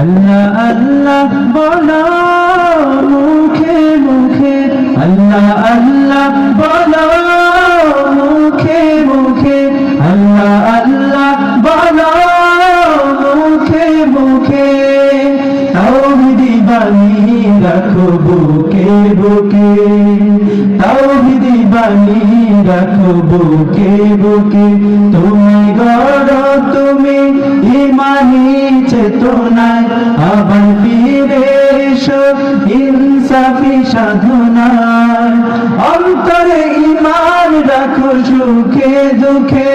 আল্লাহ আল্লাহ বলো মুখে মুখে, আল্লাহ আল্লাহ বলো মুখে মুখে, আল্লাহ আল্লাহ বলো মুখে মুখে। তাওহীদি বাণী রাখো বুকে বুকে, তাওহীদি বাণী রাখো বুকে বুকে। তুমি গড় তুমি ইমানি চেতনায়, আবার ফিরে এসো ইনসাফি সাধনায়। অন্তরে ঈমান রাখো সুখে দুঃখে,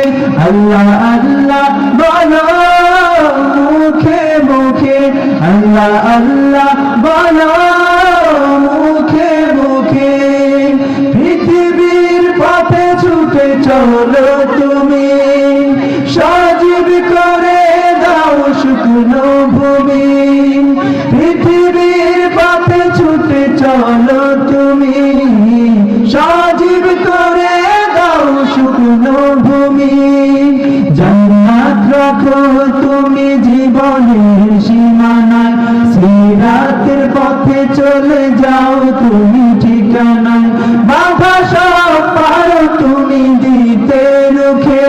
আল্লাহ আল্লাহ বলো মুখে মুখে, আল্লাহ আল্লাহ বলো মুখে মুখে। পৃথিবীর পথে ছুটে চলো তুমি, সজীব করে দাও শুকনো ভূমি। পৃথিবীর পথে ছুটে চলো তুমি, সজীব করে দাও শুকনো ভূমি। জান্নাত রাখো তুমি জীবনের সীমানায়, সিরাতের পথে চলে যাও তুমি ঠিকানায়। বাধা সব পারো তুমি দিতে রুখে,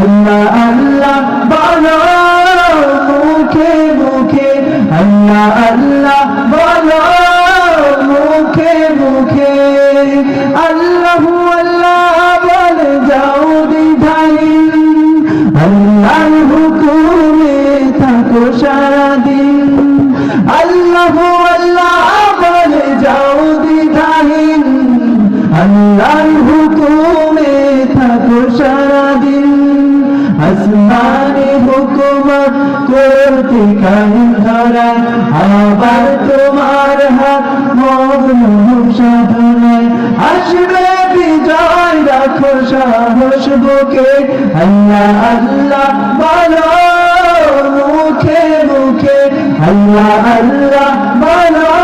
আল্লাহ আল্লাহ বলো মুখে মুখে, আল্লাহ আল্লাহ বলো মুখে মুখে। আল্লাহু আল্লাহ বলে যাও দ্বিধাহীন, আল্লাহর হুকুমে থাকো সারাদিন। আল্লাহু আল্লাহ বলে যাও দ্বিধাহীন, আল্লাহর হুকুমে থাকো সারাদিন। আসমানে হুকুমত করতে কায়েম ধরায়, আবার তোমার হাত মজলুম সাধনায়। আসবে বিজয় রাখো সাহস বুকে, আল্লাহ আল্লাহ বলো মুখে মুখে, আল্লাহ আল্লাহ বলো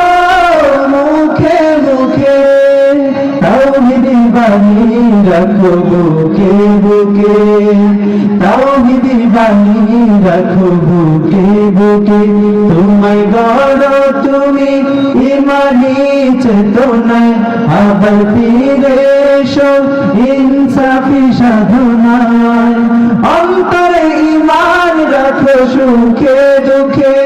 মুখে মুখে। তাওহীদি বাণী রাখো বুকে বুকে, তাওহীদি বাণী রাখো বুকে বুকে। তোমায় গড় তুমি ইমানি চেতনায়, আবার ফিরে এসো ইনসাফি সাধনায়। অন্তরে ঈমান রাখো সুখে দুঃখে,